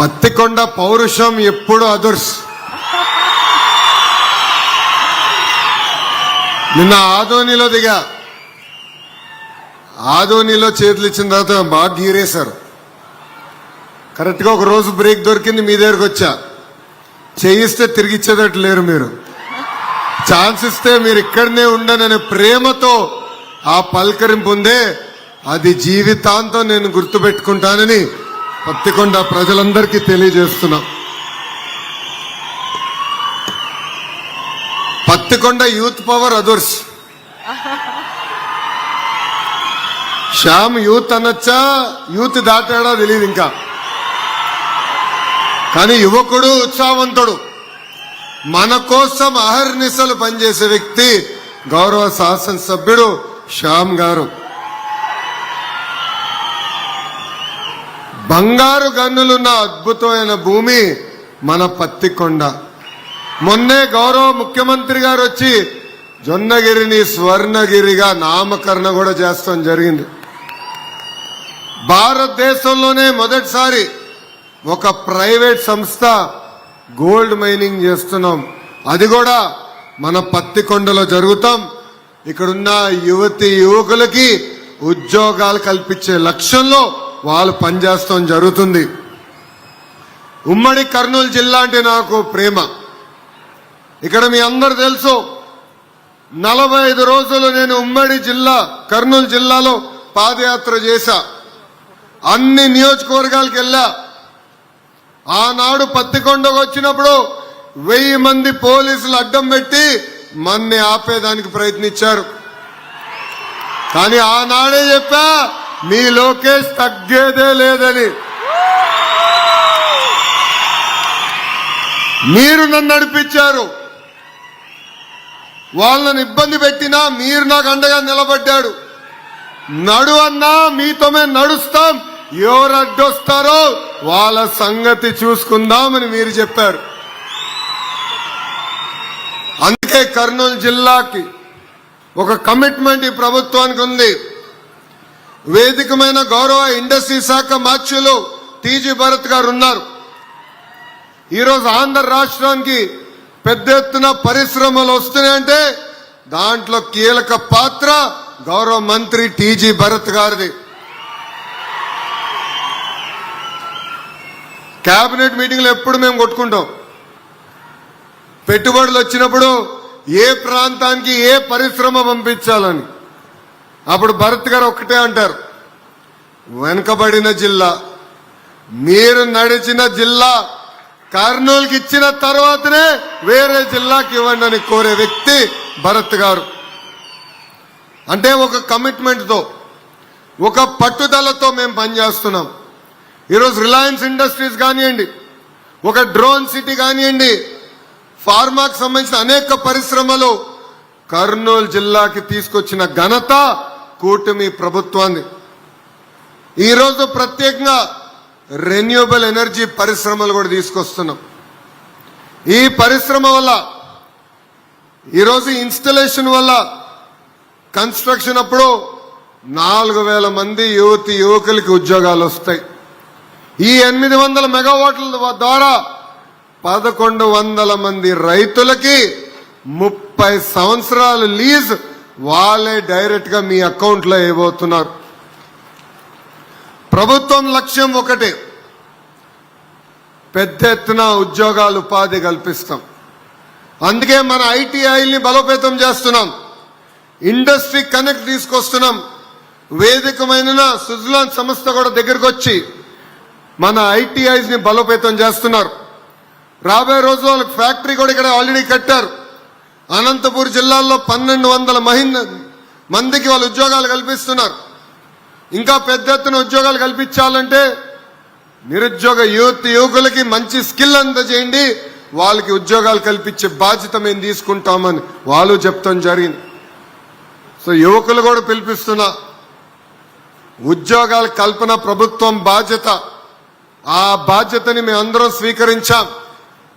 పత్తికొండ పౌరుషం ఎప్పుడు అదుర్స్. నిన్న ఆదోనిలో దిగా, ఆదోనిలో చేతులు ఇచ్చిన తర్వాత బాగా గీరేశారు. కరెక్ట్గా ఒక రోజు బ్రేక్ దొరికింది, మీ దగ్గరకు వచ్చా. చేయిస్తే తిరిగి ఇచ్చేటట్టు లేరు మీరు. ఛాన్స్ ఇస్తే మీరు ఇక్కడనే ఉండననే ప్రేమతో ఆ పలకరింపు ఉందే, అది జీవితాంతం నేను గుర్తుపెట్టుకుంటానని పత్తికొండ ప్రజలందరికీ తెలియజేస్తున్నా. పత్తికొండ యూత్ పవర్ అదుర్స్. శ్యామ్ యూత్ అనొచ్చా, యూత్ దాటాడా తెలియదు ఇంకా, కానీ యువకుడు, ఉత్సాహవంతుడు, మన కోసం అహర్నిశలు పనిచేసే వ్యక్తి గౌరవ శాసనసభ్యుడు శ్యామ్ గారు. బంగారు గన్నులున్న అద్భుతమైన భూమి మన పత్తికొండ. మొన్నే గౌరవ ముఖ్యమంత్రి గారు వచ్చి జొన్నగిరిని స్వర్ణగిరిగా నామకరణ కూడా చేస్తాం జరిగింది. భారతదేశంలోనే మొదటిసారి ఒక ప్రైవేట్ సంస్థ గోల్డ్ మైనింగ్ చేస్తున్నాం. అది కూడా మన పత్తికొండలో జరుగుతాం. ఇక్కడున్న యువతి యువకులకి ఉద్యోగాలు కల్పించే లక్ష్యంలో వాళ్ళు పనిచేస్తాం జరుగుతుంది. ఉమ్మడి కర్నూలు జిల్లా అంటే నాకు ప్రేమ. ఇక్కడ మీ అందరు తెలుసు, 45 రోజులు నేను ఉమ్మడి జిల్లా కర్నూలు జిల్లాలో పాదయాత్ర చేశా. అన్ని నియోజకవర్గాలకు వెళ్ళా. ఆనాడు పత్తికొండకు వచ్చినప్పుడు 1000 మంది పోలీసులు అడ్డం పెట్టి మన్ని ఆపేదానికి ప్రయత్నించారు. కానీ ఆనాడే చెప్పా, మీ లోకేష్ తగ్గేదే లేదని. మీరు నన్ను నడిపించారు, వాళ్ళని ఇబ్బంది పెట్టినా మీరు నాకు అండగా నిలబడ్డాడు. నడు అన్నా మీతో మేము నడుస్తాం, ఎవరు అడ్డొస్తారో వాళ్ళ సంగతి చూసుకుందామని మీరు చెప్పారు. అందుకే కర్నూలు జిల్లాకి ఒక కమిట్మెంట్ ఈ ప్రభుత్వానికి ఉంది. వేదికమైన గౌరవ ఇండస్ట్రీ శాఖ మార్చులు టీజీ భరత్ గారు ఉన్నారు. ఈరోజు ఆంధ్ర రాష్ట్రానికి పెద్ద ఎత్తున పరిశ్రమలు వస్తున్నాయంటే దాంట్లో కీలక పాత్ర గౌరవ మంత్రి టీజీ భరత్ గారిది. కేబినెట్ మీటింగ్లో ఎప్పుడు మేము కొట్టుకుంటాం. పెట్టుబడులు వచ్చినప్పుడు ఏ ప్రాంతానికి ఏ పరిశ్రమ పంపించాలని. అప్పుడు భరత్ గారు ఒక్కటే అంటారు, వెనుకబడిన జిల్లా, మీరు నడిచిన జిల్లా కర్నూలుకి ఇచ్చిన తర్వాతనే వేరే జిల్లాకి ఇవ్వండి అని కోరే వ్యక్తి భరత్ గారు. అంటే ఒక కమిట్మెంట్తో, ఒక పట్టుదలతో మేము పనిచేస్తున్నాం. ఈరోజు రిలయన్స్ ఇండస్ట్రీస్ కానివ్వండి, ఒక డ్రోన్ సిటీ కానివ్వండి, ఫార్మాకు సంబంధించిన అనేక పరిశ్రమలు కర్నూలు జిల్లాకి తీసుకొచ్చిన ఘనత కూటమి ప్రభుత్వాన్ని. ఈరోజు ప్రత్యేకంగా రెన్యూబుల్ ఎనర్జీ పరిశ్రమలు కూడా తీసుకొస్తున్నాం. ఈ పరిశ్రమ వల్ల, ఈరోజు ఇన్స్టలేషన్ వల్ల, కన్స్ట్రక్షన్ అప్పుడు 4000 మంది యువతి యువకులకి ఉద్యోగాలు వస్తాయి. ఈ 800 మెగావాట్ల ద్వారా 1100 మంది రైతులకి 30 సంవత్సరాలు లీజ్ వాళ్ళే డైరెక్ట్ గా మీ అకౌంట్ లో వేయబోతున్నారు. ప్రభుత్వం లక్ష్యం ఒకటే, పెద్ద ఎత్తున ఉద్యోగాలు, ఉపాధి కల్పిస్తాం. అందుకే మన ఐటీఐల్ని బలోపేతం చేస్తున్నాం, ఇండస్ట్రీ కనెక్ట్ తీసుకొస్తున్నాం. వేదికమైన సుజలాన్ సంస్థ కూడా దగ్గరకు వచ్చి మన ఐటీఐస్ ని బలోపేతం చేస్తున్నారు. రాబోయే రోజుల్లో వాళ్ళకి ఫ్యాక్టరీ కూడా ఇక్కడ ఆల్రెడీ కట్టారు. అనంతపూర్ జిల్లాలో 1200 మందికి వాళ్ళు ఉద్యోగాలు కల్పిస్తున్నారు. ఇంకా పెద్ద ఎత్తున ఉద్యోగాలు కల్పించాలంటే నిరుద్యోగ యువకులకి మంచి స్కిల్ అందజేయండి, వాళ్ళకి ఉద్యోగాలు కల్పించే బాధ్యత మేము తీసుకుంటామని వాళ్ళు చెప్తాం జరిగింది. సో యువకులు కూడా పిలిపిస్తున్నా, ఉద్యోగాల కల్పన ప్రభుత్వం బాధ్యత. ఆ బాధ్యతని మేమందరం స్వీకరించాం.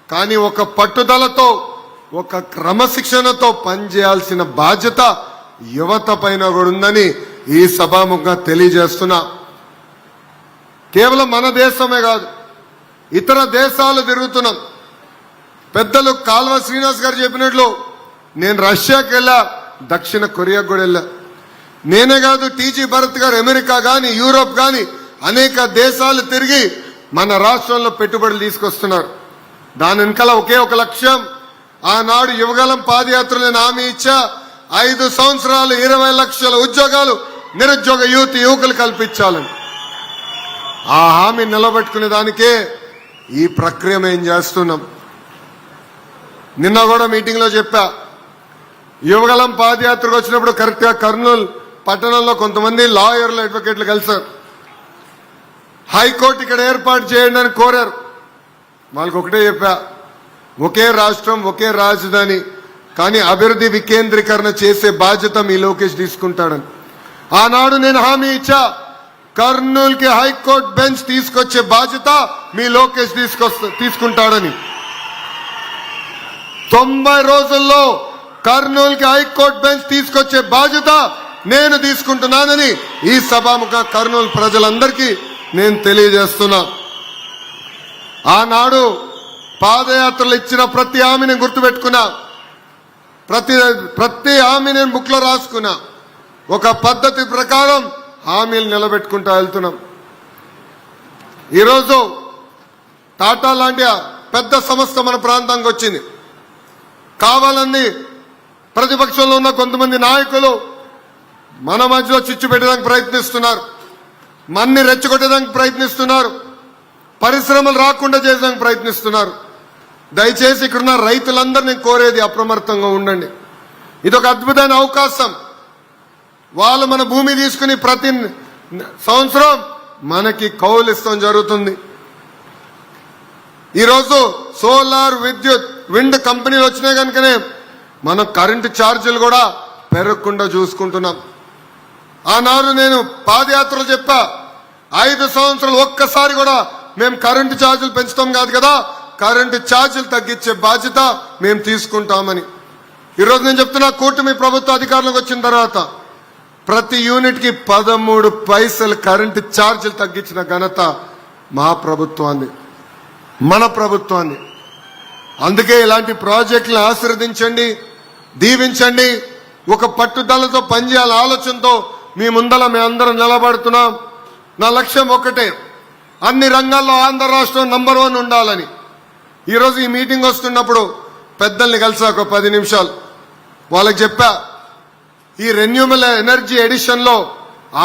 కానీ ఒక పట్టుదలతో, ఒక క్రమశిక్షణతో పనిచేయాల్సిన బాధ్యత యువత పైన కూడా ఉందని ఈ సభాముఖంగా తెలియజేస్తున్నా. కేవలం మన దేశమే కాదు, ఇతర దేశాలు తిరుగుతున్నాం. పెద్దలు కాల్వ శ్రీనివాస్ గారు చెప్పినట్లు నేను రష్యాకి వెళ్ళా, దక్షిణ కొరియాకు కూడా వెళ్ళా. నేనే కాదు, టీజీ భరత్ గారు అమెరికా గాని యూరోప్ గాని అనేక దేశాలు తిరిగి మన రాష్ట్రంలో పెట్టుబడులు తీసుకొస్తున్నారు. దాని వెనకాల ఒకే ఒక లక్ష్యం. ఆనాడు యువగలం పాదయాత్రలో నేను హామీ ఇచ్చా, 5 సంవత్సరాలు 20 లక్షల ఉద్యోగాలు నిరుద్యోగ యువకులు కల్పించాలని. ఆ హామీ నిలబెట్టుకునే దానికే ఈ ప్రక్రియ మేము చేస్తున్నాం. నిన్న కూడా మీటింగ్ లో చెప్పా, యువగలం పాదయాత్రకు వచ్చినప్పుడు కరెక్ట్ గా కర్నూలు పట్టణంలో కొంతమంది లాయర్లు అడ్వకేట్లు కలిశారు. హైకోర్టు ఇక్కడ ఏర్పాటు చేయండి అని కోరారు. వాళ్ళకి ఒకటే చెప్పా, ఒకే రాష్ట్రం ఒకే రాజధాని, కానీ అభివృద్ధి వికేంద్రీకరణ చేసే బాధ్యత మీ లోకేష్ తీసుకుంటాడని. ఆనాడు నేను హామీ ఇచ్చా, కర్నూలుకి హైకోర్టు బెంచ్ తీసుకొచ్చే బాధ్యత మీ లోకేష్ తీసుకుంటాడని. 90 రోజుల్లో కర్నూలుకి హైకోర్టు బెంచ్ తీసుకొచ్చే బాధ్యత నేను తీసుకుంటున్నానని ఈ సభాముఖ కర్నూలు ప్రజలందరికీ నేను తెలియజేస్తున్నా. ఆనాడు పాదయాత్రలు ఇచ్చిన ప్రతి హామీని గుర్తుపెట్టుకున్నా, ప్రతి హామీ నేను బుక్ లో రాసుకున్నా. ఒక పద్ధతి ప్రకారం హామీలు నిలబెట్టుకుంటా వెళ్తున్నాం. ఈరోజు టాటా లాంటి పెద్ద సంస్థ మన ప్రాంతానికి వచ్చింది. కావాలని ప్రతిపక్షంలో ఉన్న కొంతమంది నాయకులు మన మధ్యలో చిచ్చు పెట్టడానికి ప్రయత్నిస్తున్నారు, మన్ని రెచ్చగొట్టడానికి ప్రయత్నిస్తున్నారు, పరిశ్రమలు రాకుండా చేయడానికి ప్రయత్నిస్తున్నారు. దయచేసి ఇక్కడున్న రైతులందరినీ కోరేది అప్రమత్తంగా ఉండండి. ఇది ఒక అద్భుతమైన అవకాశం. వాళ్ళు మన భూమి తీసుకుని ప్రతి సంవత్సరం మనకి కౌలు ఇస్తాం జరుగుతుంది. ఈరోజు సోలార్ విద్యుత్ విండ్ కంపెనీలు వచ్చినాయి కనుకనే మనం కరెంటు ఛార్జీలు కూడా పెరగకుండా చూసుకుంటున్నాం. ఆనాడు నేను పాదయాత్రలు చెప్పా, 5 సంవత్సరాలు ఒక్కసారి కూడా మేము కరెంటు ఛార్జీలు పెంచుతాం కాదు కదా, కరెంటు ఛార్జీలు తగ్గించే బాధ్యత మేము తీసుకుంటామని. ఈరోజు నేను చెప్తున్నా, కూటమి ప్రభుత్వ అధికారంలోకి వచ్చిన తర్వాత ప్రతి యూనిట్ కి 13 పైసలు కరెంటు ఛార్జీలు తగ్గించిన ఘనత మా ప్రభుత్వాన్ని, మన ప్రభుత్వాన్ని. అందుకే ఇలాంటి ప్రాజెక్టులను ఆశీర్వదించండి, దీవించండి. ఒక పట్టుదలతో పనిచేయాల ఆలోచనతో మీ ముందర మేమందరం నిలబడుతున్నాం. నా లక్ష్యం ఒకటే, అన్ని రంగాల్లో ఆంధ్ర రాష్ట్రం నంబర్ 1 ఉండాలని. ఈరోజు ఈ మీటింగ్ వస్తున్నప్పుడు పెద్దల్ని కలిసా, ఒక 10 నిమిషాలు వాళ్ళకి చెప్పా, ఈ రెన్యూబుల్ ఎనర్జీ ఎడిషన్ లో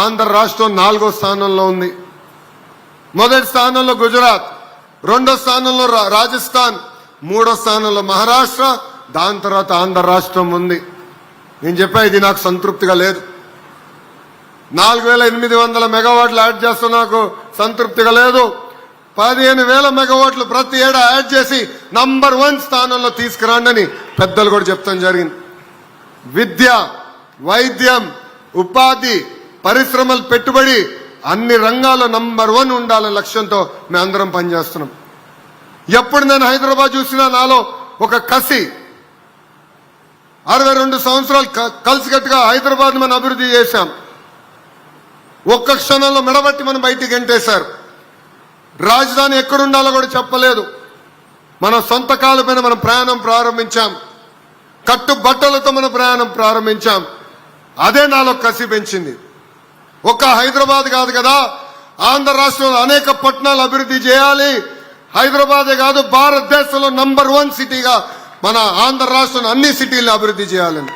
ఆంధ్ర రాష్ట్రం 4వ స్థానంలో ఉంది. మొదటి స్థానంలో గుజరాత్, 2వ స్థానంలో రాజస్థాన్, 3వ స్థానంలో మహారాష్ట్ర, దాని తర్వాత ఆంధ్ర రాష్ట్రం ఉంది. నేను చెప్పా, ఇది నాకు సంతృప్తిగా లేదు. 4800 మెగావాట్లు యాడ్ చేస్తా, నాకు సంతృప్తిగా లేదు. 15,000 మెగావాట్లు ప్రతి ఏడా యాడ్ చేసి నంబర్ 1 స్థానంలో తీసుకురాండి అని పెద్దలు కూడా చెప్తాం జరిగింది. విద్య, వైద్యం, ఉపాధి, పరిశ్రమలు, పెట్టుబడి అన్ని రంగాల్లో నంబర్ 1 ఉండాలనే లక్ష్యంతో మేము అందరం పనిచేస్తున్నాం. ఎప్పుడు నేను హైదరాబాద్ చూసినా నాలో ఒక కసి. 62 సంవత్సరాలు కలిసికట్టుగా హైదరాబాద్ మనం అభివృద్ధి చేశాం. ఒక్క క్షణంలో మెడబట్టి మనం బయటికి గెంటేశారు. రాజధాని ఎక్కడుండాలో కూడా చెప్పలేదు. మన సొంత కాళ్ళపైన మనం ప్రయాణం ప్రారంభించాం. కట్టుబట్టలతో మన ప్రయాణం ప్రారంభించాం. అదే నాలో కసి పెంచింది. ఒక్క హైదరాబాద్ కాదు కదా, ఆంధ్ర రాష్ట్రంలో అనేక పట్టణాలు అభివృద్ధి చేయాలి. హైదరాబాదే కాదు, భారతదేశంలో నంబర్ 1 సిటీగా మన ఆంధ్ర రాష్ట్రం అన్ని సిటీలను అభివృద్ధి చేయాలని.